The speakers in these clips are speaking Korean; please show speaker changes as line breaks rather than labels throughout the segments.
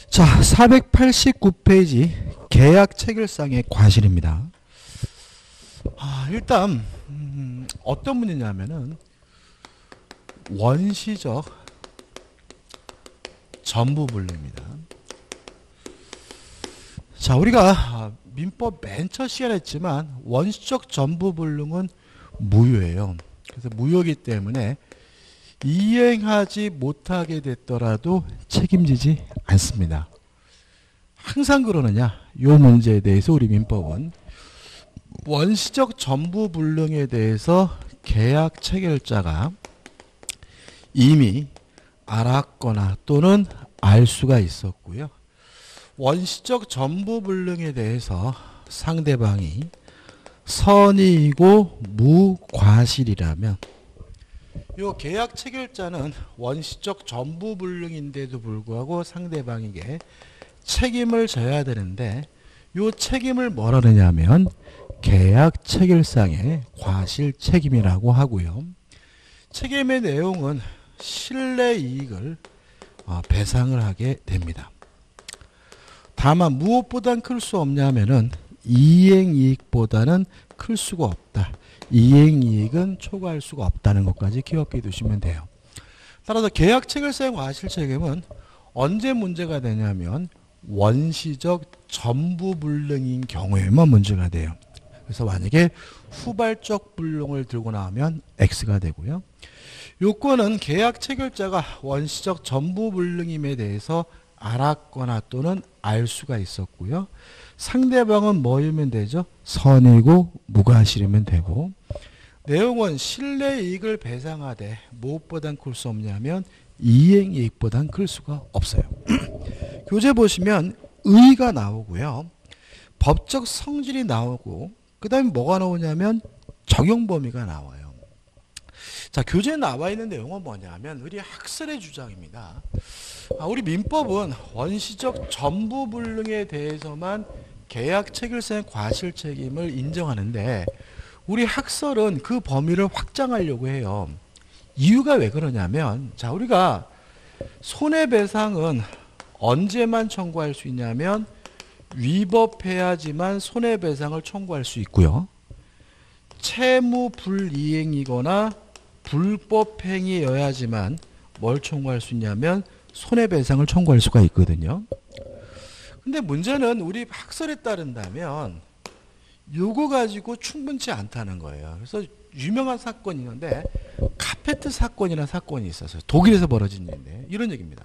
자, 489페이지 계약 체결상의 과실입니다. 일단 어떤 문제냐면은 원시적 전부불능입니다. 자, 우리가 민법 맨 첫 시간에 했지만 원시적 전부불능은 무효예요. 그래서 무효이기 때문에 이행하지 못하게 됐더라도 책임지지 않습니다. 항상 그러느냐? 이 문제에 대해서 우리 민법은 원시적 전부불능에 대해서 계약 체결자가 이미 알았거나 또는 알 수가 있었고요. 원시적 전부불능에 대해서 상대방이 선의이고 무과실이라면 이 계약 체결자는 원시적 전부불능인데도 불구하고 상대방에게 책임을 져야 되는데 이 책임을 뭐라 그러냐면 계약 체결상의 과실 책임이라고 하고요. 책임의 내용은 실내이익을 배상을 하게 됩니다. 다만 무엇보단 클 수 없냐면은 이행이익보다는 클 수가 없다. 이행이익은 초과할 수가 없다는 것까지 기억해 두시면 돼요. 따라서 계약 체결상의 과실 책임은 언제 문제가 되냐면 원시적 전부불능인 경우에만 문제가 돼요. 그래서 만약에 후발적 불능을 들고 나오면 X가 되고요. 요건은 계약 체결자가 원시적 전부불능임에 대해서 알았거나 또는 알 수가 있었고요. 상대방은 뭐이면 되죠? 선이고 무과실이면 되고, 내용은 실내이익을 배상하되 무엇보단 클 수 없냐면 이행이익보단 클 수가 없어요. 교재 보시면 의의가 나오고요. 법적 성질이 나오고 그 다음에 뭐가 나오냐면 적용 범위가 나와요. 자, 교재에 나와 있는 내용은 뭐냐면 우리 학설의 주장입니다. 우리 민법은 원시적 전부불능에 대해서만 계약 체결상의 과실 책임을 인정하는데 우리 학설은 그 범위를 확장하려고 해요. 이유가 왜 그러냐면, 자, 우리가 손해배상은 언제만 청구할 수 있냐면 위법해야지만 손해배상을 청구할 수 있고요. 채무불이행이거나 불법행위여야지만 뭘 청구할 수 있냐면 손해배상을 청구할 수가 있거든요. 근데 문제는 우리 학설에 따른다면 요거 가지고 충분치 않다는 거예요. 그래서 유명한 사건이 있는데 카페트 사건이라는 사건이 있었어요. 독일에서 벌어진 일인데 이런 얘기입니다.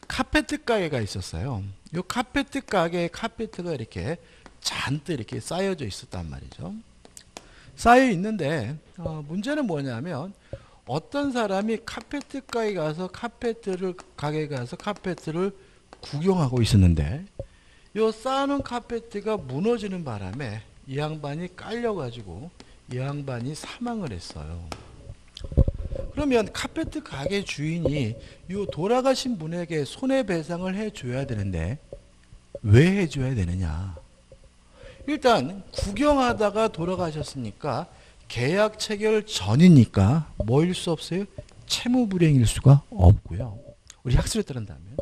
카페트 가게가 있었어요. 요 카페트 가게에 카페트가 이렇게 잔뜩 이렇게 쌓여져 있었단 말이죠. 쌓여 있는데 문제는 뭐냐면 어떤 사람이 카페트 가게에 가서 카페트를 구경하고 있었는데 요 쌓아놓은 카페트가 무너지는 바람에 이 양반이 깔려가지고 이 양반이 사망을 했어요. 그러면 카페트 가게 주인이 요 돌아가신 분에게 손해배상을 해줘야 되는데 왜 해줘야 되느냐? 일단 구경하다가 돌아가셨으니까 계약 체결 전이니까 뭐일 수 없어요? 채무불이행일 수가 없고요. 우리 학술에 따른다면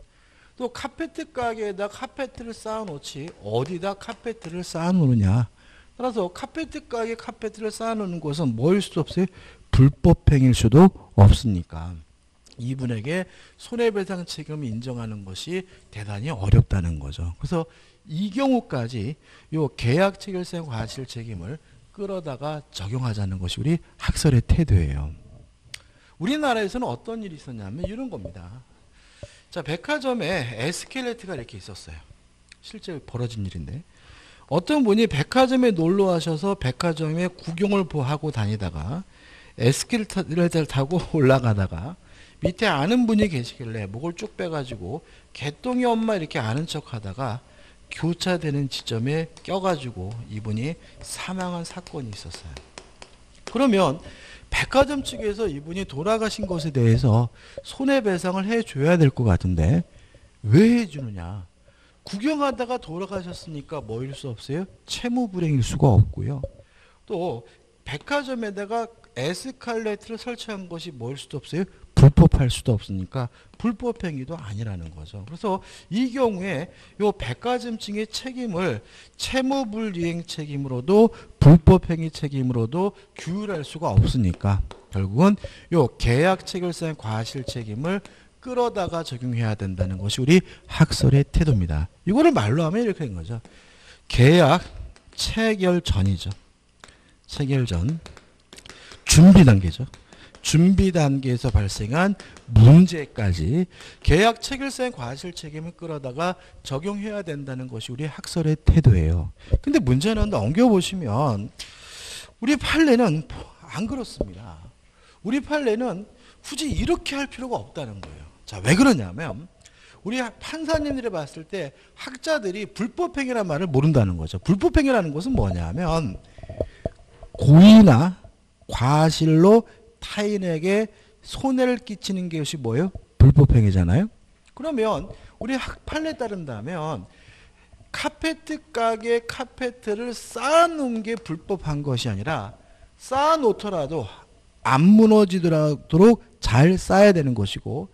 또 카페트 가게에다 카페트를 쌓아놓지 어디다 카페트를 쌓아놓느냐. 따라서 카페트 가게 카페트를 쌓아놓는 것은 뭐일 수도 없어요? 불법행위일 수도 없으니까 이분에게 손해배상 책임을 인정하는 것이 대단히 어렵다는 거죠. 그래서 이 경우까지 요 계약 체결상 과실 책임을 끌어다가 적용하자는 것이 우리 학설의 태도예요. 우리나라에서는 어떤 일이 있었냐면 이런 겁니다. 자, 백화점에 에스컬레이터가 이렇게 있었어요. 실제 벌어진 일인데 어떤 분이 백화점에 놀러 와셔서 백화점에 구경을 하고 다니다가 에스컬레이터를 타고 올라가다가 밑에 아는 분이 계시길래 목을 쭉 빼가지고 개똥이 엄마 이렇게 아는 척 하다가 교차되는 지점에 껴가지고 이분이 사망한 사건이 있었어요. 그러면 백화점 측에서 이분이 돌아가신 것에 대해서 손해배상을 해줘야 될 것 같은데 왜 해주느냐? 구경하다가 돌아가셨으니까 뭐일 수 없어요? 채무불이행일 수가 없고요. 또 백화점에다가 에스컬레이터를 설치한 것이 뭐일 수도 없어요? 불법할 수도 없으니까 불법행위도 아니라는 거죠. 그래서 이 경우에 요 백화점증의 책임을 채무불이행 책임으로도 불법행위 책임으로도 규율할 수가 없으니까 결국은 요 계약 체결상 과실 책임을 끌어다가 적용해야 된다는 것이 우리 학설의 태도입니다. 이거를 말로 하면 이렇게 된 거죠. 계약 체결 전이죠. 체결 전 준비 단계죠. 준비 단계에서 발생한 문제까지 계약 체결상 과실 책임을 끌어다가 적용해야 된다는 것이 우리 학설의 태도예요. 근데 문제는 넘겨보시면 우리 판례는 안 그렇습니다. 우리 판례는 굳이 이렇게 할 필요가 없다는 거예요. 자, 왜 그러냐면 우리 판사님들이 봤을 때 학자들이 불법행위라는 말을 모른다는 거죠. 불법행위라는 것은 뭐냐면 고의나 과실로 타인에게 손해를 끼치는 것이 뭐예요? 불법행위잖아요. 그러면 우리 판례에 따른다면 카페트 가게 카페트를 쌓아놓은 게 불법한 것이 아니라 쌓아놓더라도 안 무너지도록 잘 쌓아야 되는 것이고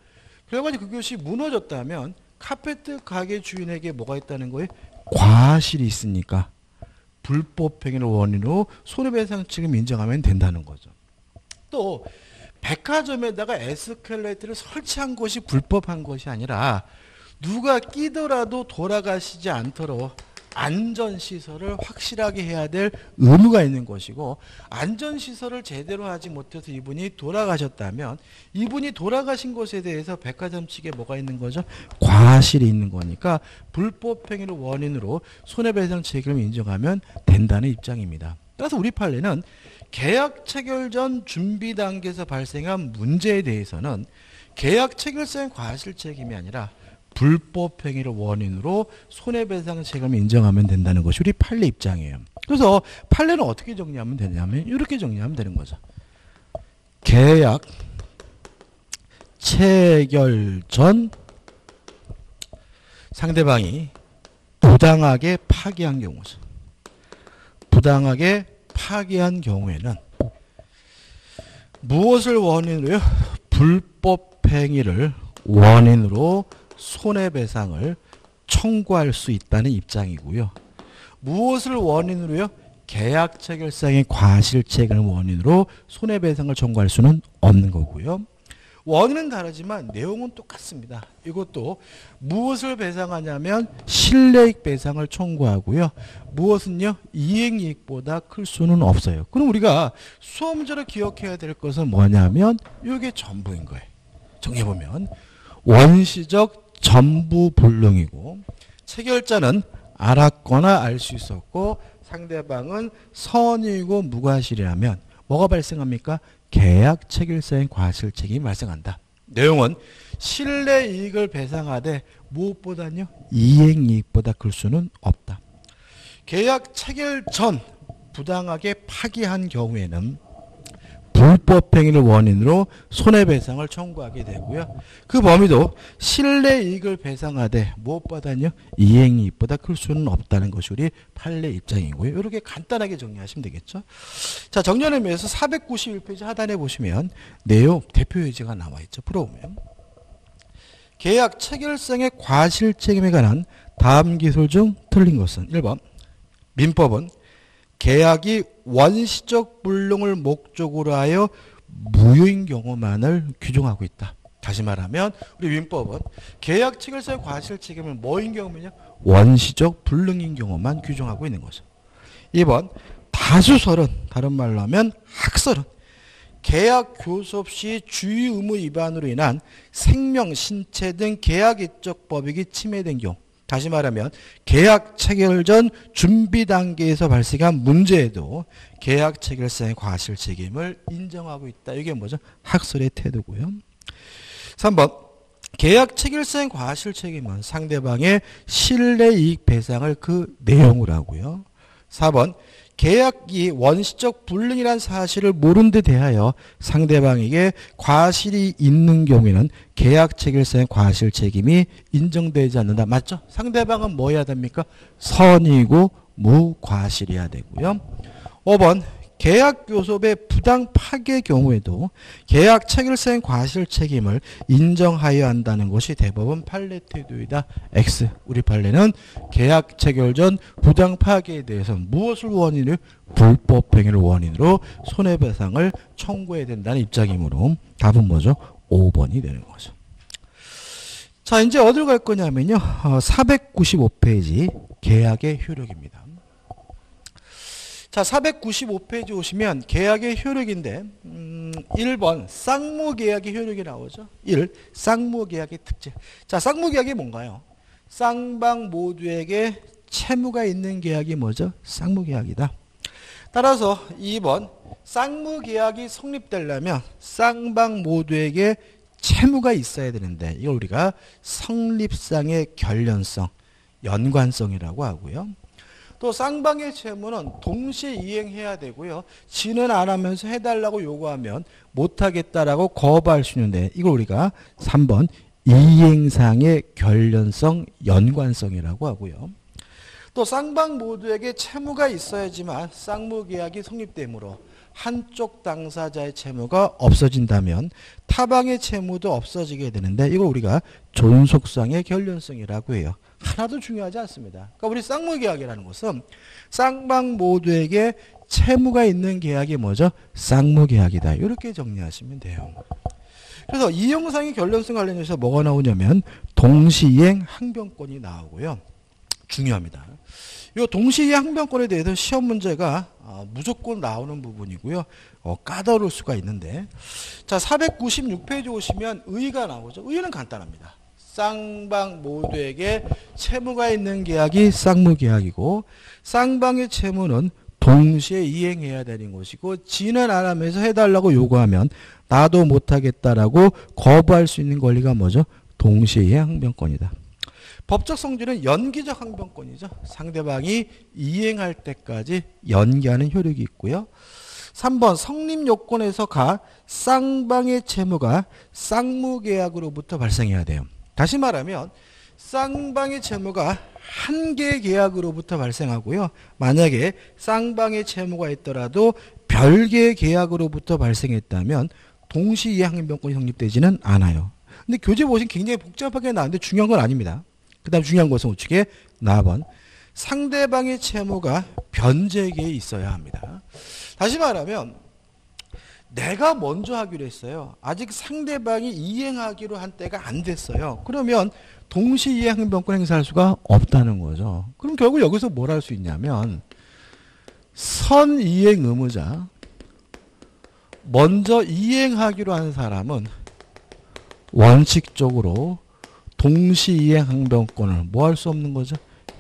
그래가지고 그것이 무너졌다면 카페트 가게 주인에게 뭐가 있다는 거예요? 과실이 있으니까 불법행위를 원인으로 손해배상 책임 인정하면 된다는 거죠. 또 백화점에다가 에스컬레이터를 설치한 것이 불법한 것이 아니라 누가 끼더라도 돌아가시지 않도록 안전시설을 확실하게 해야 될 의무가 있는 것이고 안전시설을 제대로 하지 못해서 이분이 돌아가셨다면 이분이 돌아가신 것에 대해서 백화점 측에 뭐가 있는 거죠? 과실이 있는 거니까 불법행위를 원인으로 손해배상 책임을 인정하면 된다는 입장입니다. 따라서 우리 판례는 계약 체결 전 준비 단계에서 발생한 문제에 대해서는 계약 체결상 과실 책임이 아니라 불법 행위를 원인으로 손해배상 책임을 인정하면 된다는 것이 우리 판례 입장이에요. 그래서 판례는 어떻게 정리하면 되냐면 이렇게 정리하면 되는 거죠. 계약 체결 전 상대방이 부당하게 파기한 경우죠. 부당하게 파기한 경우에는 무엇을 원인으로요? 불법 행위를 원인으로 손해배상을 청구할 수 있다는 입장이고요. 무엇을 원인으로요? 계약 체결상의 과실책을 원인으로 손해배상을 청구할 수는 없는 거고요. 원인은 다르지만 내용은 똑같습니다. 이것도 무엇을 배상하냐면 실내익 배상을 청구하고요. 무엇은요? 이행이익보다 클 수는 없어요. 그럼 우리가 수업 문제로 기억해야 될 것은 뭐냐면 이게 전부인 거예요. 정리해보면 원시적 전부 불능이고 체결자는 알았거나 알 수 있었고 상대방은 선이고 무과실이라면 뭐가 발생합니까? 계약 체결상의 과실책임이 발생한다. 내용은 실내이익을 배상하되 무엇보다요? 이행이익보다 클 수는 없다. 계약 체결 전 부당하게 파기한 경우에는 불법행위를 원인으로 손해배상을 청구하게 되고요. 그 범위도 실내이익을 배상하되 무엇보다요? 이행이익보다 클 수는 없다는 것이 우리 판례 입장이고요. 이렇게 간단하게 정리하시면 되겠죠. 자, 정리하는 의미에서 491페이지 하단에 보시면 내용 대표 예제가 나와 있죠. 풀어보면 계약 체결상의 과실책임에 관한 다음 기술 중 틀린 것은 1번 민법은 계약이 원시적 불능을 목적으로 하여 무효인 경우만을 규정하고 있다. 다시 말하면 우리 민법은 계약 체결상의 과실 책임을 뭐인 경우면요? 원시적 불능인 경우만 규정하고 있는 거죠. 2번 다수설은 다른 말로 하면 학설은 계약 교섭 시 주의 의무 위반으로 인한 생명, 신체 등 계약이적 법익이 침해된 경우 다시 말하면 계약 체결 전 준비 단계에서 발생한 문제에도 계약 체결상의 과실 책임을 인정하고 있다. 이게 뭐죠? 학설의 태도고요. 3번 계약 체결상의 과실 책임은 상대방의 실내이익 배상을 그 내용으로 하고요. 4번 계약이 원시적 불능이란 사실을 모른 데 대하여 상대방에게 과실이 있는 경우에는 계약 체결상의 과실 책임이 인정되지 않는다. 맞죠? 상대방은 뭐 해야 됩니까? 선이고 무과실이어야 되고요. 5번 계약 교섭의 부당 파기의 경우에도 계약 체결성 과실 책임을 인정하여야 한다는 것이 대법원 판례 태도이다. X. 우리 판례는 계약 체결 전 부당 파기에 대해서 무엇을 원인으로 불법 행위를 원인으로 손해배상을 청구해야 된다는 입장이므로 답은 뭐죠? 5번이 되는 거죠. 자, 이제 어디로 갈 거냐면요. 495페이지 계약의 효력입니다. 자, 495페이지 오시면 계약의 효력인데 1번 쌍무계약의 효력이 나오죠. 1. 쌍무계약의 특징. 자, 쌍무계약이 뭔가요? 쌍방 모두에게 채무가 있는 계약이 뭐죠? 쌍무계약이다. 따라서 2번 쌍무계약이 성립되려면 쌍방 모두에게 채무가 있어야 되는데 이걸 우리가 성립상의 결련성, 연관성이라고 하고요. 또 쌍방의 채무는 동시에 이행해야 되고요. 지는 안 하면서 해달라고 요구하면 못하겠다라고 거부할 수 있는데 이걸 우리가 3번 이행상의 결련성, 연관성이라고 하고요. 또 쌍방 모두에게 채무가 있어야지만 쌍무계약이 성립되므로 한쪽 당사자의 채무가 없어진다면 타방의 채무도 없어지게 되는데 이걸 우리가 존속상의 결련성이라고 해요. 하나도 중요하지 않습니다. 그러니까 우리 쌍무계약이라는 것은 쌍방 모두에게 채무가 있는 계약이 뭐죠? 쌍무계약이다. 이렇게 정리하시면 돼요. 그래서 이 형상의 결련성 관련해서 뭐가 나오냐면 동시이행 항변권이 나오고요. 중요합니다. 이 동시이행 항변권에 대해서 시험 문제가 무조건 나오는 부분이고요. 까다로울 수가 있는데 자 496페이지 오시면 의의가 나오죠. 의의는 간단합니다. 쌍방 모두에게 채무가 있는 계약이 쌍무계약이고 쌍방의 채무는 동시에 이행해야 되는 것이고 지는 안 하면서 해달라고 요구하면 나도 못하겠다라고 거부할 수 있는 권리가 뭐죠? 동시이행 항변권이다. 법적 성질은 연기적 항변권이죠. 상대방이 이행할 때까지 연기하는 효력이 있고요. 3번 성립 요건에서 가 쌍방의 채무가 쌍무계약으로부터 발생해야 돼요. 다시 말하면 쌍방의 채무가 한 개의 계약으로부터 발생하고요. 만약에 쌍방의 채무가 있더라도 별개의 계약으로부터 발생했다면 동시이행항변권이 성립되지는 않아요. 근데 교재 보시면 굉장히 복잡하게 나왔는데 중요한 건 아닙니다. 그 다음 중요한 것은 우측에 4번 상대방의 채무가 변제계에 있어야 합니다. 다시 말하면 내가 먼저 하기로 했어요. 아직 상대방이 이행하기로 한 때가 안 됐어요. 그러면 동시이행 항변권 행사할 수가 없다는 거죠. 그럼 결국 여기서 뭘 할 수 있냐면 선이행 의무자 먼저 이행하기로 한 사람은 원칙적으로 동시이행 항변권을 뭐 할 수 없는 거죠?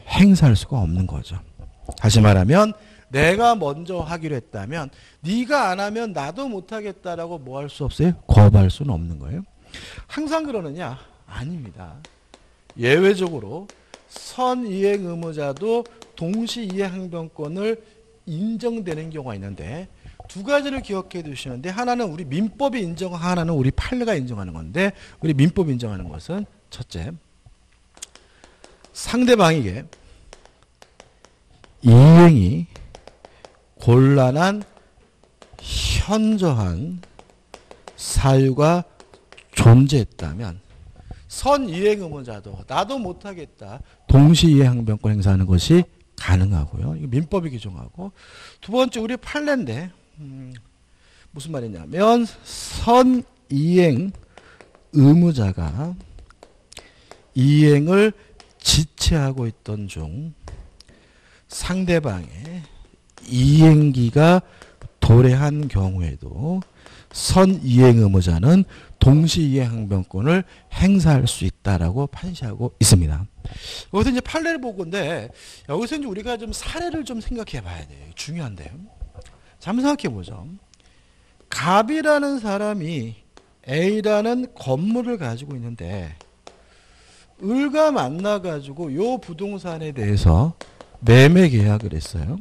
행사할 수가 없는 거죠. 다시 말하면 내가 먼저 하기로 했다면 네가 안 하면 나도 못하겠다라고 뭐 할 수 없어요? 거부할 수는 없는 거예요. 항상 그러느냐? 아닙니다. 예외적으로 선이행 의무자도 동시이행 항변권을 인정되는 경우가 있는데 두 가지를 기억해 두시는데 하나는 우리 민법이 인정하고 하나는 우리 판례가 인정하는 건데 우리 민법이 인정하는 것은 첫째, 상대방에게 이행이 곤란한 현저한 사유가 존재했다면 선이행 의무자도 나도 못하겠다 동시이행 항변권 행사하는 것이 가능하고요. 이거 민법이 규정하고 두 번째 우리 판례인데 무슨 말이냐면 선이행 의무자가 이행을 지체하고 있던 중 상대방의 이행기가 도래한 경우에도 선이행 의무자는 동시이행 항변권을 행사할 수 있다라고 판시하고 있습니다. 여기서 이제 판례를 보고인데 여기서 이제 우리가 좀 사례를 좀 생각해 봐야 돼요. 중요한데요. 자, 한번 생각해 보죠. 갑이라는 사람이 A라는 건물을 가지고 있는데 을과 만나가지고 요 부동산에 대해서 매매 계약을 했어요.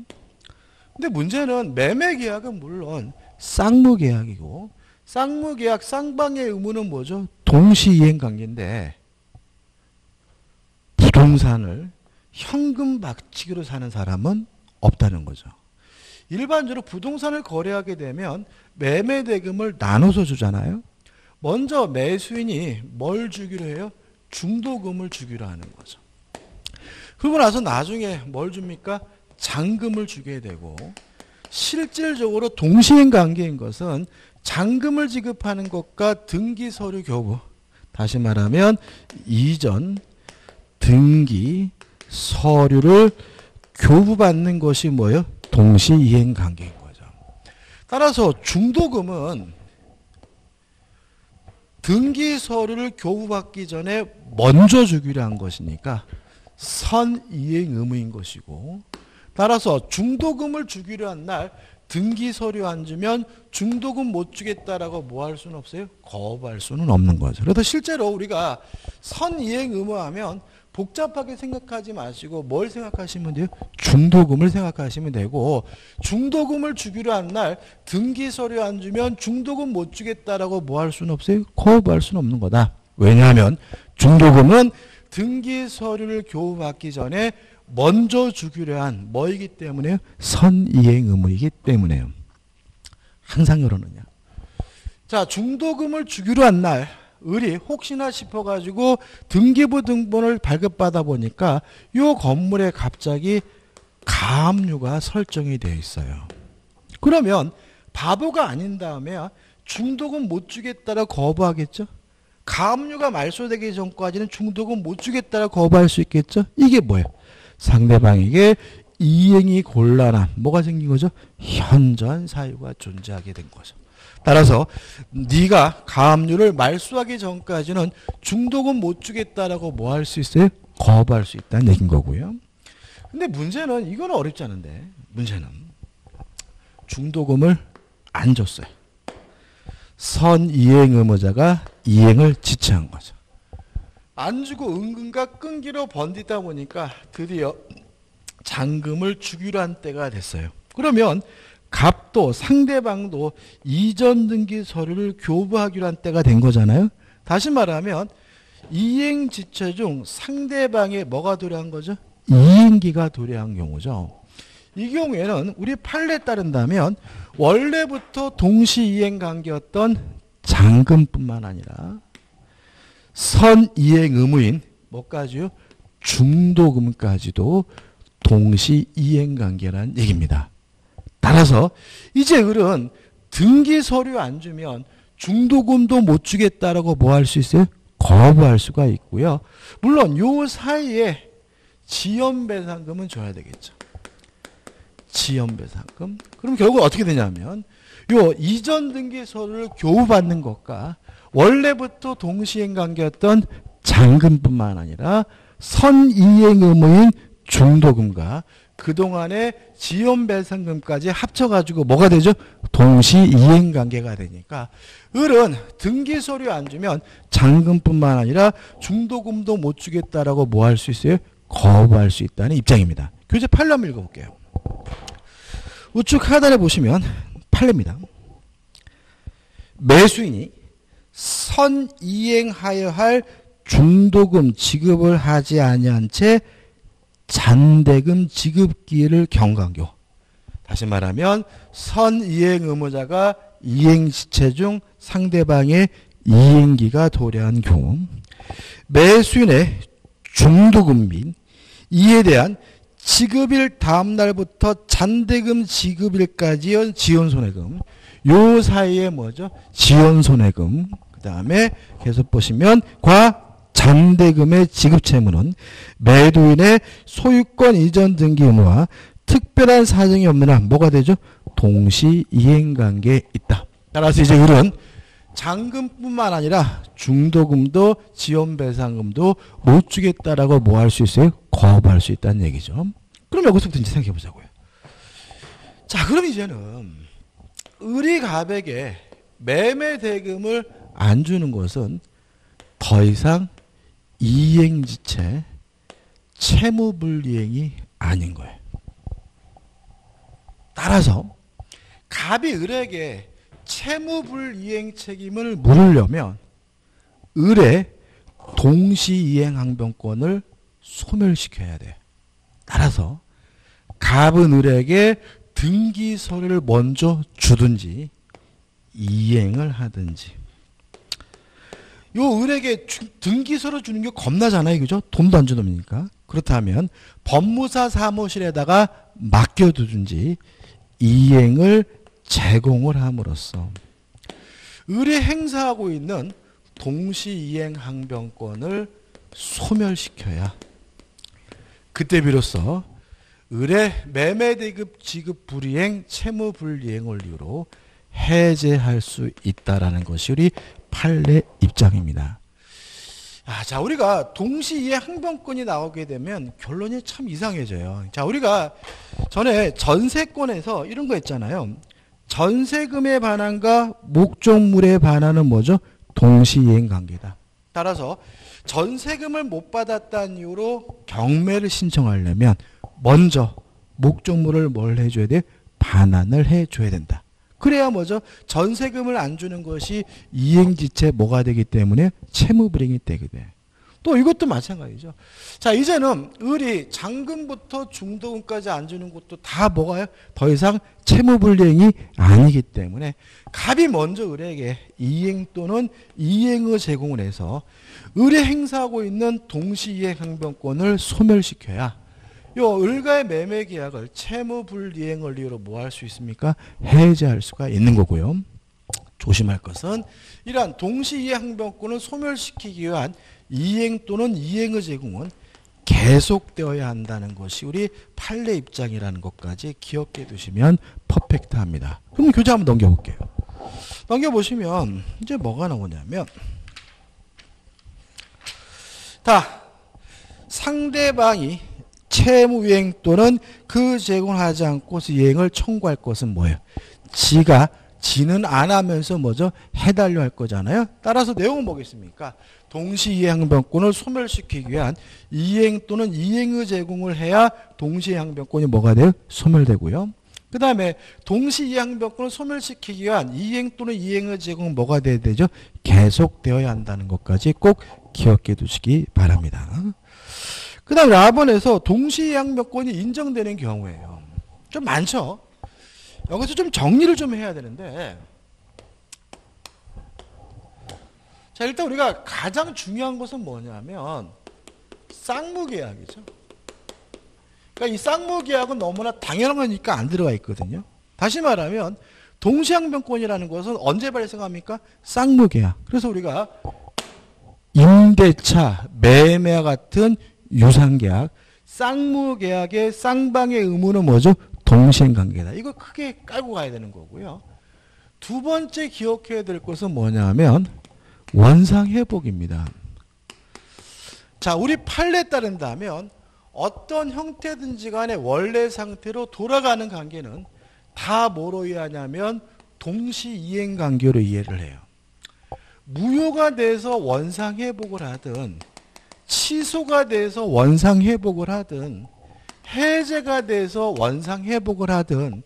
근데 문제는 매매 계약은 물론 쌍무계약이고 쌍무계약 쌍방의 의무는 뭐죠? 동시이행 관계인데 부동산을 현금 박치기로 사는 사람은 없다는 거죠. 일반적으로 부동산을 거래하게 되면 매매 대금을 나눠서 주잖아요. 먼저 매수인이 뭘 주기로 해요? 중도금을 주기로 하는 거죠. 그러고 나서 나중에 뭘 줍니까? 잔금을 주게 되고, 실질적으로 동시행 관계인 것은 잔금을 지급하는 것과 등기 서류 교부, 다시 말하면 이전 등기 서류를 교부받는 것이 뭐예요? 동시 이행 관계인 거죠. 따라서 중도금은 등기 서류를 교부받기 전에 먼저 주기로 한 것이니까 선이행 의무인 것이고, 따라서 중도금을 주기로 한 날 등기 서류 안 주면 중도금 못 주겠다라고 뭐 할 수는 없어요? 거부할 수는 없는 거죠. 그래서 실제로 우리가 선이행 의무하면 복잡하게 생각하지 마시고 뭘 생각하시면 돼요? 중도금을 생각하시면 되고, 중도금을 주기로 한 날 등기 서류 안 주면 중도금 못 주겠다라고 뭐 할 수는 없어요? 거부할 수는 없는 거다. 왜냐하면 중도금은 등기 서류를 교부받기 전에 먼저 주기로 한 뭐이기 때문에요? 선이행 의무이기 때문에요. 항상 그러느냐. 자, 중도금을 주기로 한 날 을이 혹시나 싶어가지고 등기부 등본을 발급받아 보니까 이 건물에 갑자기 가압류가 설정이 되어 있어요. 그러면 바보가 아닌 다음에 중도금 못 주겠다라 거부하겠죠? 가압류가 말소되기 전까지는 중도금 못 주겠다라 거부할 수 있겠죠? 이게 뭐예요? 상대방에게 이행이 곤란한 뭐가 생긴 거죠? 현저한 사유가 존재하게 된 거죠. 따라서 네가 가압류를 말소하기 전까지는 중도금 못 주겠다라고 뭐 할 수 있어요? 거부할 수 있다는 얘기인 거고요. 근데 문제는 이건 어렵지 않은데, 문제는 중도금을 안 줬어요. 선이행 의무자가 이행을 지체한 거죠. 안 주고 은근과 끈기로 번디다 보니까 드디어 잔금을 주기로 한 때가 됐어요. 그러면 갑도 상대방도 이전 등기 서류를 교부하기로 한 때가 된 거잖아요. 다시 말하면 이행 지체 중 상대방의 뭐가 도래한 거죠? 이행기가 도래한 경우죠. 이 경우에는 우리 판례에 따른다면 원래부터 동시 이행 관계였던 잔금뿐만 아니라 선이행 의무인 뭐까지요? 중도금까지도 동시 이행 관계라는 얘기입니다. 따라서 이제 을은 등기 서류 안 주면 중도금도 못 주겠다라고 뭐 할 수 있어요? 거부할 수가 있고요. 물론 요 사이에 지연배상금은 줘야 되겠죠. 지연배상금. 그럼 결국 어떻게 되냐면 요 이전 등기 서류를 교부받는 것과 원래부터 동시행 관계였던 잔금뿐만 아니라 선이행 의무인 중도금과 그동안의 지연배상금까지 합쳐가지고 뭐가 되죠? 동시이행관계가 되니까 을은 등기서류 안 주면 잔금뿐만 아니라 중도금도 못 주겠다라고 뭐 할 수 있어요? 거부할 수 있다는 입장입니다. 교재 판례 한번 읽어볼게요. 우측 하단에 보시면 판례입니다. 매수인이 선이행하여 할 중도금 지급을 하지 아니한 채 잔대금 지급기일을 경감교. 다시 말하면 선이행 의무자가 이행지체 중 상대방의 이행기가 도래한 경우 매수인의 중도금 및 이에 대한 지급일 다음 날부터 잔대금 지급일까지의 지연손해금, 요 사이에 뭐죠? 지연손해금. 그 다음에 계속 보시면 잔대금의 지급 채무는 매도인의 소유권 이전 등기 의무와 특별한 사정이 없는 한 뭐가 되죠? 동시 이행관계에 있다. 따라서 이제 을은 잔금뿐만 아니라 중도금도 지연배상금도 못 주겠다라고 뭐 할 수 있어요? 거부할 수 있다는 얘기죠. 그럼 여기서부터 이제 생각해 보자고요. 자, 그럼 이제는 을이 갑에게 매매 대금을 안 주는 것은 더 이상 이행지체 채무불이행이 아닌 거예요. 따라서 갑이 을에게 채무불이행 책임을 물으려면 을의 동시이행항변권을 소멸시켜야 돼요. 따라서 갑은 을에게 등기소를 먼저 주든지 이행을 하든지. 요 을에게 등기소를 주는 게 겁나잖아요. 그죠? 돈도 안 주는 놈이니까. 그렇다면 법무사 사무실에다가 맡겨두든지 이행을 제공을 함으로써 을이 행사하고 있는 동시이행 항변권을 소멸시켜야 그때 비로소 을의 매매대급 지급 불이행, 채무불이행을 이유로 해제할 수 있다라는 것이 우리 판례 입장입니다. 자, 우리가 동시이행 항변권이 나오게 되면 결론이 참 이상해져요. 자, 우리가 전에 전세권에서 이런 거 했잖아요. 전세금에 반환과 목적물에 반환은 뭐죠? 동시이행 관계다. 따라서 전세금을 못 받았다는 이유로 경매를 신청하려면 먼저 목적물을 뭘 해줘야 돼? 반환을 해줘야 된다. 그래야 뭐죠? 전세금을 안 주는 것이 이행지체 뭐가 되기 때문에 채무불이행이 되게 돼. 또 이것도 마찬가지죠. 자, 이제는 을이 잔금부터 중도금까지 안 주는 것도 다 뭐가요? 더 이상 채무불이행이 아니기 때문에 갑이 먼저 을에게 이행 또는 이행의 제공을 해서 을이 행사하고 있는 동시이행 항변권을 소멸시켜야 요 을과의 매매 계약을 채무불이행을 이유로 뭐 할 수 있습니까? 해제할 수가 있는 거고요. 조심할 것은 이러한 동시이행 항변권을 소멸시키기 위한 이행 또는 이행의 제공은 계속되어야 한다는 것이 우리 판례 입장이라는 것까지 기억해 두시면 퍼펙트합니다. 그럼 교재 한번 넘겨볼게요. 넘겨보시면 이제 뭐가 나오냐면 상대방이 채무이행 또는 그 제공을 하지 않고서 이행을 청구할 것은 뭐예요? 지는 안 하면서 뭐죠? 해달려 할 거잖아요. 따라서 내용은 뭐겠습니까? 동시이행 항변권을 소멸시키기 위한 이행 또는 이행의 제공을 해야 동시이행 항변권이 뭐가 돼요? 소멸되고요. 그 다음에 동시이행 항변권을 소멸시키기 위한 이행 또는 이행의 제공은 뭐가 돼야 되죠? 계속되어야 한다는 것까지 꼭 기억해 두시기 바랍니다. 그 다음에 라번에서 동시이행 항변권이 인정되는 경우에요. 좀 많죠? 여기서 좀 정리를 좀 해야 되는데, 자, 일단 우리가 가장 중요한 것은 뭐냐면 쌍무계약이죠. 그러니까 이 쌍무계약은 너무나 당연한 거니까 안 들어가 있거든요. 다시 말하면 동시항변권이라는 것은 언제 발생합니까? 쌍무계약. 그래서 우리가 임대차, 매매와 같은 유상계약, 쌍무계약의 쌍방의 의무는 뭐죠? 동시행관계다. 이거 크게 깔고 가야 되는 거고요. 두 번째 기억해야 될 것은 뭐냐면 원상회복입니다. 자, 우리 판례에 따른다면 어떤 형태든지 간에 원래 상태로 돌아가는 관계는 다 뭐로 이해하냐면 동시이행관계로 이해를 해요. 무효가 돼서 원상회복을 하든 취소가 돼서 원상회복을 하든 해제가 돼서 원상회복을 하든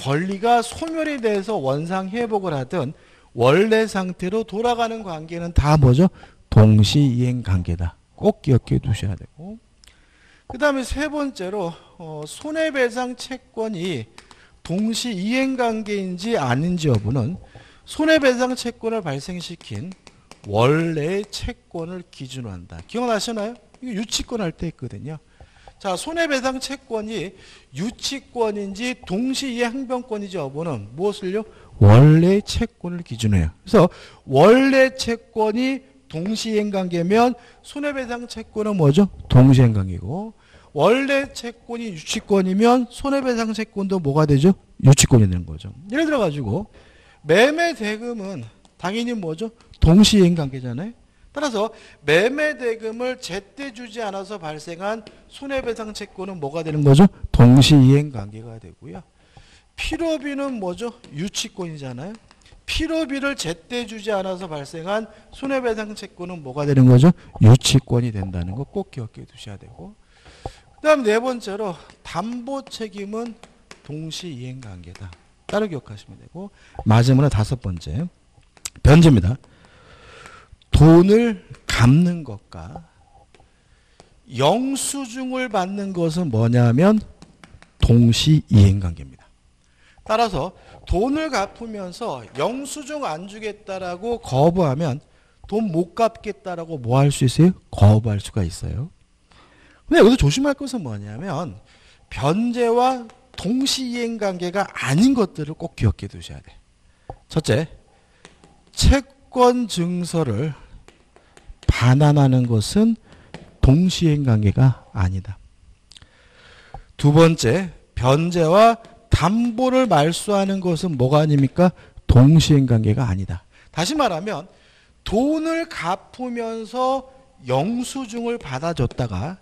권리가 소멸이 돼서 원상회복을 하든 원래 상태로 돌아가는 관계는 다 뭐죠? 동시이행관계다. 꼭 기억해 두셔야 되고, 그 다음에 세 번째로 손해배상 채권이 동시이행관계인지 아닌지 여부는 손해배상 채권을 발생시킨 원래의 채권을 기준으로 한다. 기억나시나요? 이거 유치권 할 때 있거든요. 자, 손해배상 채권이 유치권인지 동시이행 항변권인지 여부는 무엇을요? 원래 채권을 기준으로 해요. 그래서 원래 채권이 동시이행 관계면 손해배상 채권은 뭐죠? 동시이행 관계고, 원래 채권이 유치권이면 손해배상 채권도 뭐가 되죠? 유치권이 되는 거죠. 예를 들어 가지고 매매 대금은 당연히 뭐죠? 동시이행 관계잖아요. 따라서 매매 대금을 제때 주지 않아서 발생한 손해배상 채권은 뭐가 되는 거죠? 동시이행 관계가 되고요. 필요비는 뭐죠? 유치권이잖아요. 필요비를 제때 주지 않아서 발생한 손해배상 채권은 뭐가 되는 거죠? 유치권이 된다는 거 꼭 기억해 두셔야 되고, 그 다음 네 번째로 담보 책임은 동시이행 관계다. 따로 기억하시면 되고, 마지막으로 다섯 번째 변제입니다. 돈을 갚는 것과 영수증을 받는 것은 뭐냐면 동시이행 관계입니다. 따라서 돈을 갚으면서 영수증 안 주겠다라고 거부하면 돈 못 갚겠다라고 뭐 할 수 있어요? 거부할 수가 있어요. 근데 여기서 조심할 것은 뭐냐면 변제와 동시이행 관계가 아닌 것들을 꼭 기억해 두셔야 돼. 첫째, 채권 증서를 반환하는 것은 동시이행 관계가 아니다. 두 번째, 변제와 담보를 말소하는 것은 뭐가 아닙니까? 동시이행 관계가 아니다. 다시 말하면 돈을 갚으면서 영수증을 받아줬다가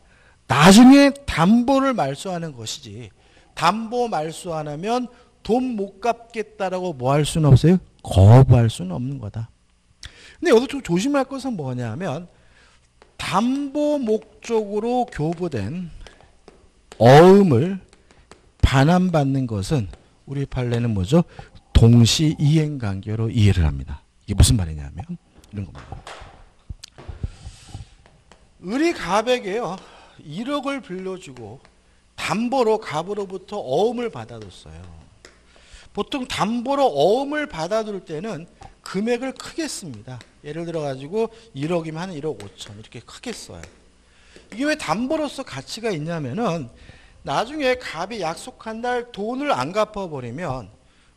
나중에 담보를 말소하는 것이지, 담보 말소 안 하면 돈 못 갚겠다라고 뭐 할 수는 없어요? 거부할 수는 없는 거다. 근데 여기서 좀 조심할 것은 뭐냐면 담보 목적으로 교부된 어음을 반환받는 것은 우리 판례는 뭐죠? 동시 이행 관계로 이해를 합니다. 이게 무슨 말이냐면 이런 겁니다. 을이 갑에게요 1억을 빌려주고 담보로 갑으로부터 어음을 받아뒀어요. 보통 담보로 어음을 받아둘 때는 금액을 크게 씁니다. 예를 들어 가지고 1억이면 한 1억 5천 이렇게 크게 써요. 이게 왜 담보로서 가치가 있냐면은 나중에 갑이 약속한 날 돈을 안 갚아버리면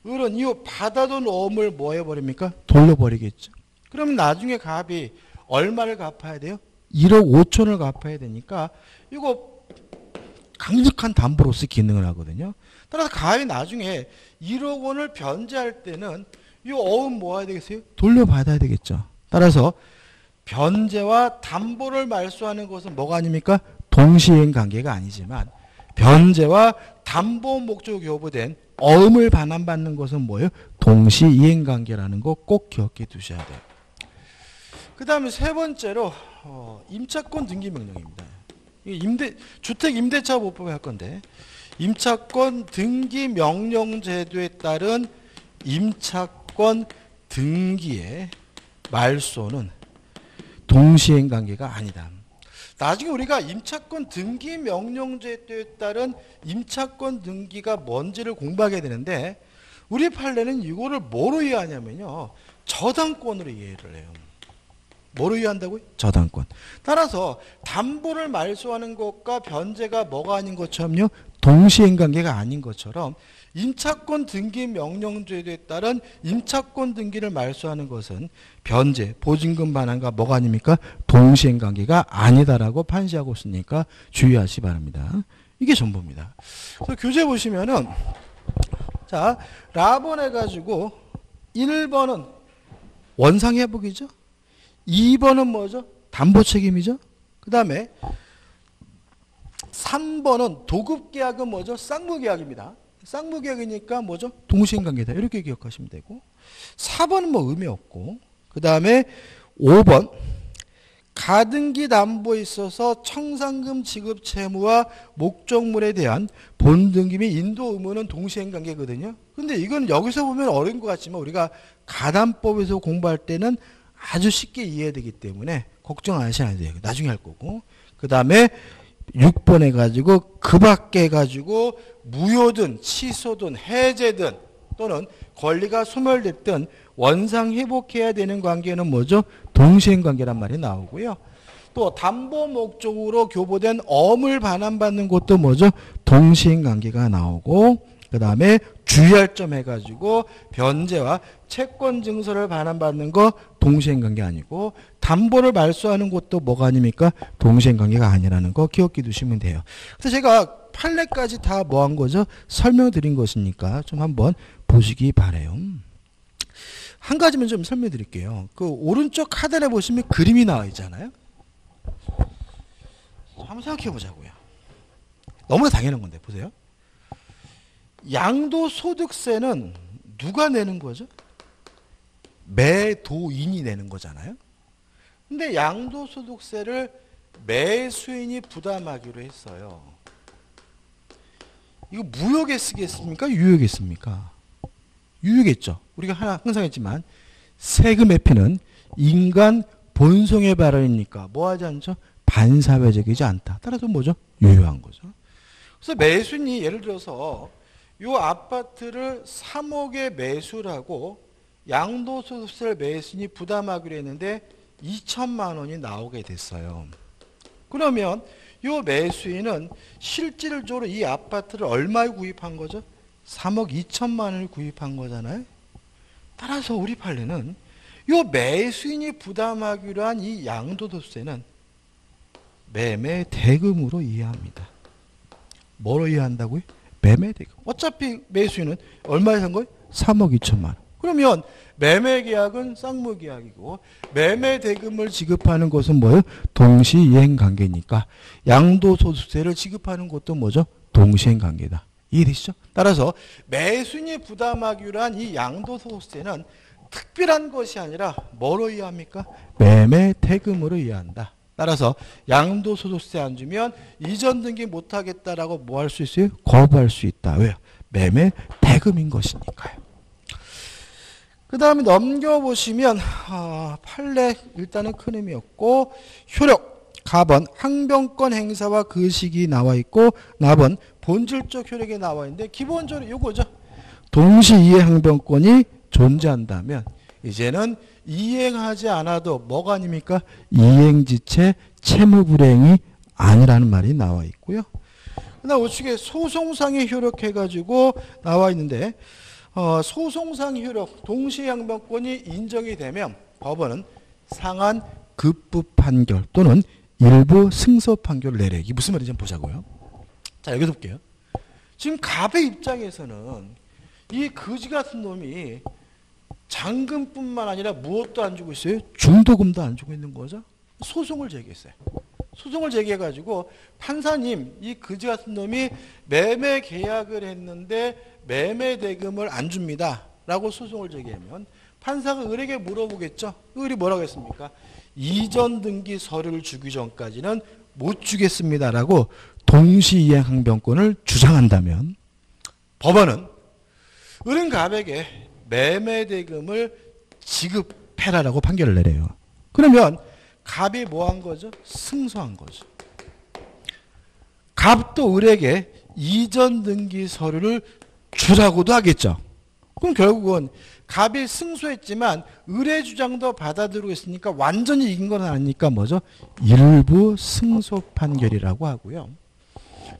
을은 이 받아둔 어음을 뭐 해버립니까? 돌려버리겠죠. 그러면 나중에 갑이 얼마를 갚아야 돼요? 1억 5천을 갚아야 되니까 이거 강력한 담보로서 기능을 하거든요. 따라서 갑이 나중에 1억 원을 변제할 때는 이 어음 뭐 해야 되겠어요? 돌려받아야 되겠죠. 따라서 변제와 담보를 말소하는 것은 뭐가 아닙니까? 동시행 관계가 아니지만 변제와 담보 목적 교부된 어음을 반환받는 것은 뭐예요? 동시이행 관계라는 거 꼭 기억해 두셔야 돼요. 그 다음에 세 번째로 임차권 등기 명령입니다. 주택 임대차 보법에 할 건데 임차권 등기 명령 제도에 따른 임차권 등기의 말소는 동시행 관계가 아니다. 나중에 우리가 임차권 등기 명령 제도에 따른 임차권 등기가 뭔지를 공부하게 되는데 우리 판례는 이거를 뭐로 이해하냐면요. 저당권으로 이해를 해요. 뭐로 이해한다고요? 저당권. 따라서 담보를 말소하는 것과 변제가 뭐가 아닌 것처럼요. 동시행 관계가 아닌 것처럼 임차권 등기 명령제도에 따른 임차권 등기를 말소하는 것은 변제, 보증금 반환과 뭐가 아닙니까? 동시행 관계가 아니다라고 판시하고 있으니까 주의하시 바랍니다. 이게 전부입니다. 그래서 교재 보시면은 자, 라본 해가지고 1번은 원상회복이죠. 2번은 뭐죠? 담보 책임이죠. 그 다음에 3번은 도급계약은 뭐죠? 쌍무계약입니다. 쌍무계약이니까 뭐죠? 동시행관계다. 이렇게 기억하시면 되고 4번은 뭐 의미 없고 그 다음에 5번 가등기 담보에 있어서 청산금 지급 채무와 목적물에 대한 본등기 및 인도 의무는 동시행관계거든요. 근데 이건 여기서 보면 어려운 것 같지만 우리가 가담법에서 공부할 때는 아주 쉽게 이해되기 때문에 걱정 안 하셔야 돼요. 나중에 할 거고. 그 다음에 6번 해가지고 그 밖에 해가지고 무효든 취소든 해제든 또는 권리가 소멸됐든 원상 회복해야 되는 관계는 뭐죠? 동시행 관계란 말이 나오고요. 또 담보 목적으로 교부된 어음을 반환받는 것도 뭐죠? 동시행 관계가 나오고 그 다음에 주의할 점 해가지고 변제와 채권 증서를 반환받는 거 동시행 관계 아니고 담보를 말소하는 것도 뭐가 아닙니까? 동시행 관계가 아니라는 거 기억해 두시면 돼요. 그래서 제가 판례까지 다 뭐 한 거죠? 설명드린 것이니까 좀 한번 보시기 바래요. 한 가지만 좀 설명드릴게요. 그 오른쪽 하단에 보시면 그림이 나와 있잖아요. 한번 생각해 보자고요. 너무나 당연한 건데 보세요. 양도소득세는 누가 내는 거죠? 매도인이 내는 거잖아요. 근데 양도소득세를 매수인이 부담하기로 했어요. 이거 무효에 쓰겠습니까? 유효에 씁니까? 유효겠죠. 우리가 항상 했지만 세금 회피는 인간 본성의 발언이니까 뭐 하지 않죠? 반사회적이지 않다. 따라서 뭐죠? 유효한 거죠. 그래서 매수인이 예를 들어서 요 아파트를 3억에 매수를 하고 양도소득세를 매수인이 부담하기로 했는데 2천만 원이 나오게 됐어요. 그러면 요 매수인은 실질적으로 이 아파트를 얼마에 구입한 거죠? 3억 2천만 원을 구입한 거잖아요. 따라서 우리 판례는 요 매수인이 부담하기로 한 이 양도소득세는 매매 대금으로 이해합니다. 뭐로 이해한다고요? 매매 대금. 어차피 매수인은 얼마에 산 거예요? 3억 2천만 원. 그러면 매매 계약은 쌍무 계약이고 매매 대금을 지급하는 것은 뭐예요? 동시이행 관계니까 양도소득세를 지급하는 것도 뭐죠? 동시이행 관계다. 이해되시죠? 따라서 매수인이 부담하기로 한 이 양도소득세는 특별한 것이 아니라 뭐로 이해합니까? 매매 대금으로 이해한다. 따라서 양도소득세 안 주면 이전 등기 못하겠다라고 뭐 할 수 있어요? 거부할 수 있다. 왜요? 매매 대금인 것이니까요. 그 다음에 넘겨보시면 판례 일단은 큰 의미였고 효력, 갑은 항변권 행사와 그 시기 나와 있고 납은 본질적 효력에 나와 있는데 기본적으로 이거죠. 동시이행 항변권이 존재한다면 이제는 이행하지 않아도 뭐가 아닙니까? 이행지체 채무불이행이 아니라는 말이 나와 있고요. 그다음 우측에 소송상의 효력해가지고 나와 있는데 소송상 효력 동시항변권이 인정이 되면 법원은 상한 급부 판결 또는 일부 승소 판결을 내려. 이게 무슨 말인지 한번 보자고요. 자, 여기서 볼게요. 지금 갑의 입장에서는 이 거지 같은 놈이 잔금뿐만 아니라 무엇도 안 주고 있어요? 중도금도 안 주고 있는 거죠. 소송을 제기했어요. 소송을 제기해가지고 판사님, 이 거지 같은 놈이 매매 계약을 했는데 매매 대금을 안 줍니다. 라고 소송을 제기하면 판사가 을에게 물어보겠죠. 을이 뭐라고 했습니까? 이전 등기 서류를 주기 전까지는 못 주겠습니다. 라고 동시이행 항변권을 주장한다면 법원은 을은 갑에게 매매 대금을 지급해라라고 판결을 내려요. 그러면 갑이 뭐 한 거죠? 승소한 거죠. 갑도 을에게 이전 등기 서류를 주라고도 하겠죠. 그럼 결국은 갑이 승소했지만 을의 주장도 받아들이고 있으니까 완전히 이긴 건 아니니까 뭐죠? 일부 승소 판결이라고 하고요.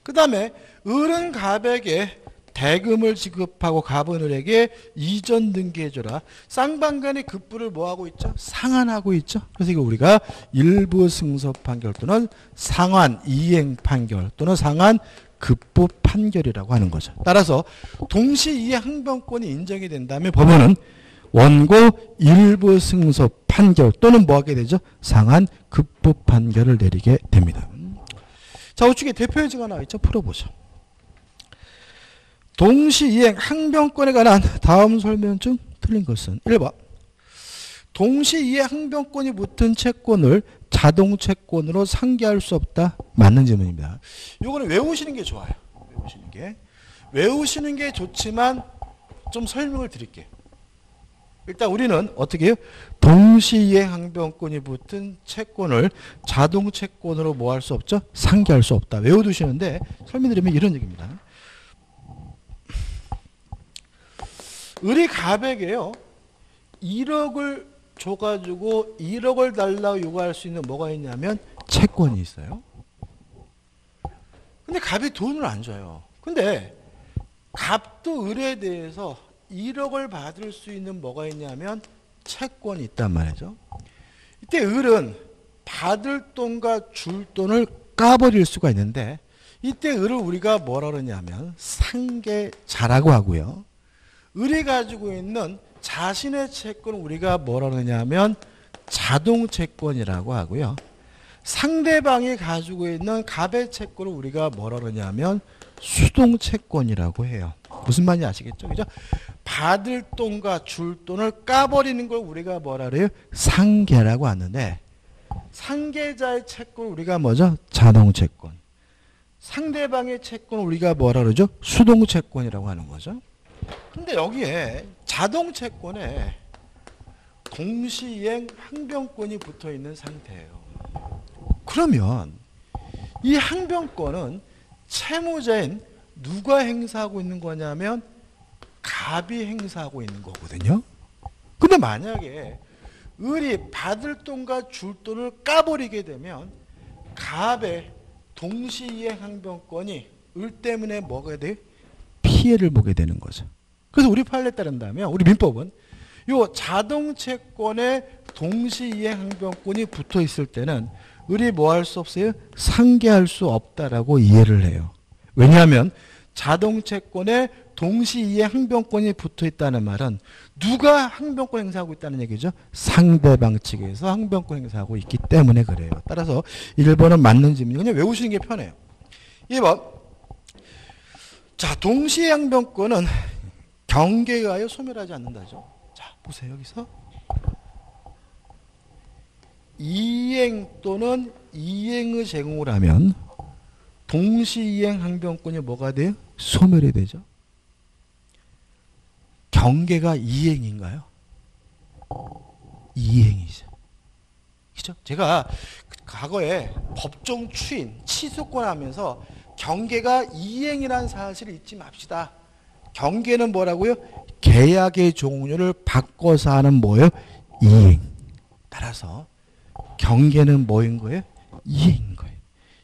그 다음에 을은 갑에게 대금을 지급하고 갑은 을에게 이전 등기해줘라. 쌍방간의 급부를 뭐하고 있죠? 상환하고 있죠. 그래서 이거 우리가 일부 승소 판결 또는 상환 이행 판결 또는 상환 급부 판결이라고 하는 거죠. 따라서 동시이행 항변권이 인정이 된다면 법원은 원고 일부 승소 판결 또는 뭐 하게 되죠? 상환 급부 판결을 내리게 됩니다. 자, 우측에 대표 예제가 나와 있죠. 풀어보죠. 동시이행 항변권에 관한 다음 설명 중 틀린 것은 1번 동시이행 항변권이 붙은 채권을 자동 채권으로 상기할 수 없다. 맞는 질문입니다. 이거는 외우시는 게 좋아요. 외우시는 게 좋지만 좀 설명을 드릴게요. 일단 우리는 어떻게 해요? 동시이행 항변권이 붙은 채권을 자동 채권으로 뭐 할 수 없죠? 상기할 수 없다. 외워두시는데 설명드리면 이런 얘기입니다. 을이 갑에게요 1억을 줘가지고 1억을 달라고 요구할 수 있는 뭐가 있냐면 채권이 있어요. 근데 갑이 돈을 안 줘요. 근데 갑도 을에 대해서 1억을 받을 수 있는 뭐가 있냐면 채권이 있단 말이죠. 이때 을은 받을 돈과 줄 돈을 까버릴 수가 있는데 이때 을을 우리가 뭐라 그러냐면 상계자라고 하고요. 을이 가지고 있는 자신의 채권을 우리가 뭐라 그러냐면 자동채권이라고 하고요. 상대방이 가지고 있는 갑의 채권을 우리가 뭐라 그러냐면 수동채권이라고 해요. 무슨 말인지 아시겠죠? 그죠? 받을 돈과 줄 돈을 까버리는 걸 우리가 뭐라 그래요? 상계라고 하는데 상계자의 채권을 우리가 뭐죠? 자동채권. 상대방의 채권을 우리가 뭐라 그러죠? 수동채권이라고 하는 거죠. 근데 여기에 자동채권에 동시이행 항변권이 붙어 있는 상태예요. 그러면 이 항변권은 채무자인 누가 행사하고 있는 거냐면 갑이 행사하고 있는 거거든요. 근데 만약에 을이 받을 돈과 줄 돈을 까버리게 되면 갑의 동시이행 항변권이 을 때문에 뭐가 돼? 피해를 보게 되는 거죠. 그래서 우리 판례에 따른다면 우리 민법은 요 자동채권에 동시이행 항변권이 붙어 있을 때는 을이 뭐 할 수 없어요? 상계할 수 없다라고 이해를 해요. 왜냐하면 자동채권에 동시이행 항변권이 붙어 있다는 말은 누가 항변권 행사하고 있다는 얘기죠? 상대방 측에서 항변권 행사하고 있기 때문에 그래요. 따라서 1번은 맞는 질문이에요. 그냥 외우시는 게 편해요. 2번. 자, 동시에 항변권은 경계에 하여 소멸하지 않는다죠. 자, 보세요. 여기서 이행 또는 이행의 제공을 하면 동시이행 항변권이 뭐가 돼요? 소멸이 되죠. 경계가 이행인가요? 이행이죠. 그죠? 제가 과거에 법정 추인, 치소권 하면서 경계가 이행이라는 사실을 잊지 맙시다. 경계는 뭐라고요? 계약의 종료를 바꿔서 하는 뭐예요? 이행. 따라서 경계는 뭐인 거예요? 이행인 거예요.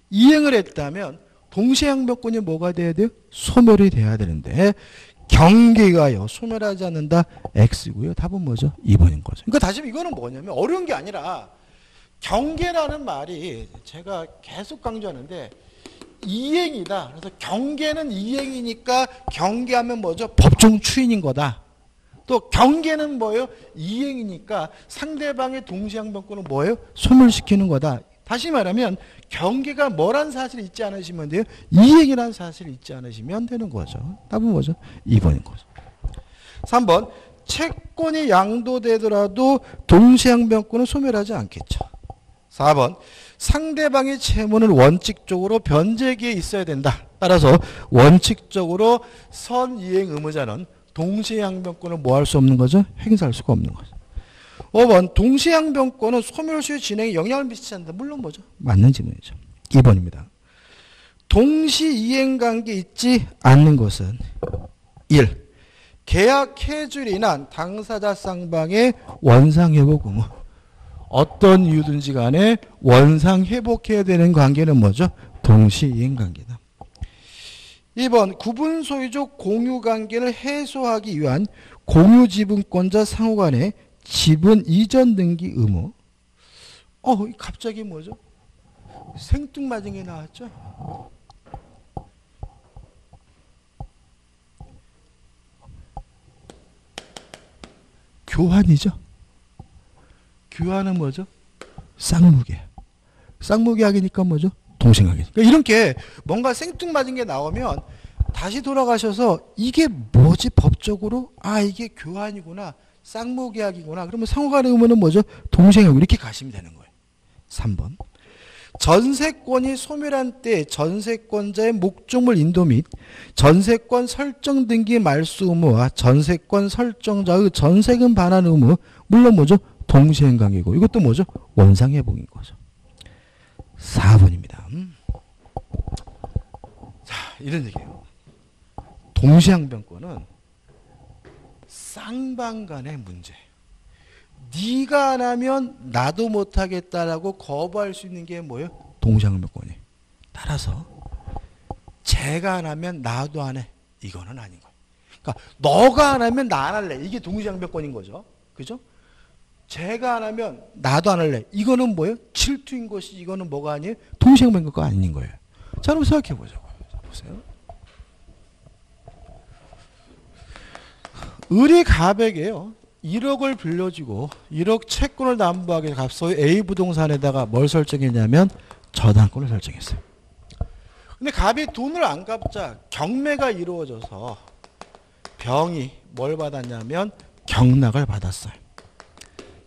이행을 했다면 동시항변권이 뭐가 돼야 돼요? 소멸이 돼야 되는데 경계가요 소멸하지 않는다. X고요. 답은 뭐죠? 2번인 거죠. 그러니까 다시 이거는 뭐냐면 어려운 게 아니라 경계라는 말이 제가 계속 강조하는데 이행이다. 그래서 경계는 이행이니까 경계하면 뭐죠? 법정 추인인 거다. 또 경계는 뭐예요? 이행이니까 상대방의 동시항변권은 뭐예요? 소멸시키는 거다. 다시 말하면 경계가 뭐란 사실을 잊지 않으시면 돼요? 이행이라는 사실을 잊지 않으시면 되는 거죠. 답은 뭐죠? 2번인 거죠. 3번. 채권이 양도되더라도 동시항변권은 소멸하지 않겠죠. 4번. 상대방의 채무는 원칙적으로 변제기에 있어야 된다. 따라서 원칙적으로 선이행 의무자는 동시항변권을 뭐 할 수 없는 거죠? 행사할 수가 없는 거죠. 5번. 동시항변권은 소멸시효 진행에 영향을 미치지 않는다. 물론 뭐죠? 맞는 질문이죠. 2번입니다. 동시이행관계 있지 않는 것은 1. 계약 해줄이나 당사자 쌍방의 원상회복 의무. 어떤 이유든지 간에 원상회복해야 되는 관계는 뭐죠? 동시이행관계다. 2번. 구분소유적 공유관계를 해소하기 위한 공유지분권자 상호간의 지분 이전 등기 의무. 갑자기 뭐죠? 생뚱맞은 게 나왔죠? 교환이죠? 교환은 뭐죠? 쌍무계. 쌍무계약이니까 뭐죠? 동생하게. 그러니까 이렇게 뭔가 생뚱맞은 게 나오면 다시 돌아가셔서 이게 뭐지 법적으로? 이게 교환이구나. 쌍무계약이구나. 그러면 상호간의 의무는 뭐죠? 동생하고 이렇게 가시면 되는 거예요. 3번. 전세권이 소멸한 때 전세권자의 목적물 인도 및 전세권 설정 등기 말소 의무와 전세권 설정자의 전세금 반환 의무. 물론 뭐죠? 동시행관계고 이것도 뭐죠? 원상회복인 거죠. 4번입니다. 자, 이런 얘기예요. 동시항변권은 쌍방 간의 문제. 네가 안 하면 나도 못하겠다라고 거부할 수 있는 게 뭐예요? 동시항변권이. 따라서 제가 안 하면 나도 안 해. 이거는 아닌 거예요. 그러니까 너가 안 하면 나 안 할래. 이게 동시항변권인 거죠. 그죠? 제가 안 하면 나도 안 할래. 이거는 뭐예요? 질투인 것이 이거는 뭐가 아니에요? 동시항변권가 아닌 거예요. 자, 그럼 생각해 보자고요. 자, 보세요. 을이 갑에게요. 1억을 빌려주고 1억 채권을 담보하기 위해서 소위 A 부동산에다가 뭘 설정했냐면 저당권을 설정했어요. 근데 갑이 돈을 안 갚자 경매가 이루어져서 병이 뭘 받았냐면 경락을 받았어요.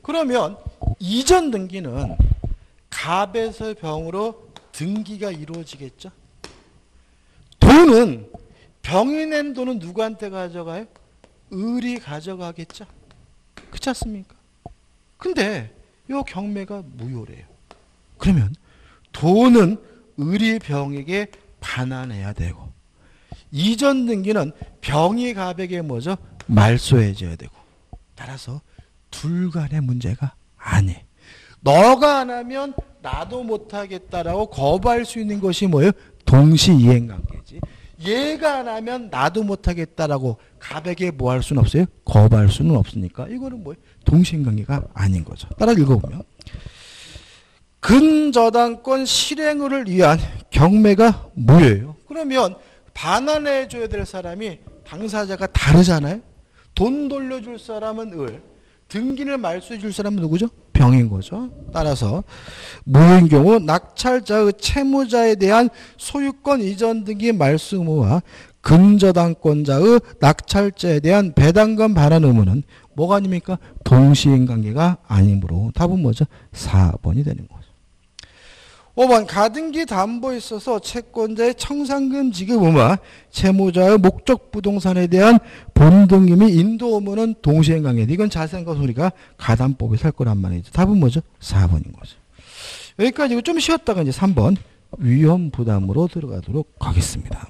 그러면 이전 등기는 갑에서 병으로 등기가 이루어지겠죠. 돈은 병이 낸 돈은 누구한테 가져가요? 을이 가져가겠죠. 그렇지 않습니까? 근데 이 경매가 무효래요. 그러면 돈은 을이 병에게 반환해야 되고 이전 등기는 병이 가백에 뭐죠? 말소해줘야 되고. 따라서 둘 간의 문제가 아니에요. 너가 안 하면 나도 못하겠다라고 거부할 수 있는 것이 뭐예요? 동시이행관계지. 얘가 안 하면 나도 못하겠다라고 가백에 뭐 할 수는 없어요? 거부할 수는 없으니까 이거는 뭐예요? 동시이행관계가 아닌 거죠. 따라 읽어보면 근저당권 실행을 위한 경매가 무효예요. 그러면 반환해줘야 될 사람이 당사자가 다르잖아요. 돈 돌려줄 사람은 을, 등기를 말소해줄 사람은 누구죠? 병인 거죠. 따라서 무효인 경우 낙찰자의 채무자에 대한 소유권 이전 등기 말소 의무와 근저당권자의 낙찰자에 대한 배당금 반환 의무는 뭐가 아닙니까? 동시행관계가 아니므로 답은 뭐죠? 4번이 되는 거죠. 5번 가등기 담보에 있어서 채권자의 청산금 지급 의무와 채무자의 목적 부동산에 대한 본등기 인도 의무는 동시행관계. 이건 자세한 것을 우리가 가담법에서 할 거란 말이죠. 답은 뭐죠? 4번인 거죠. 여기까지 좀 쉬었다가 이제 3번 위험 부담으로 들어가도록 하겠습니다.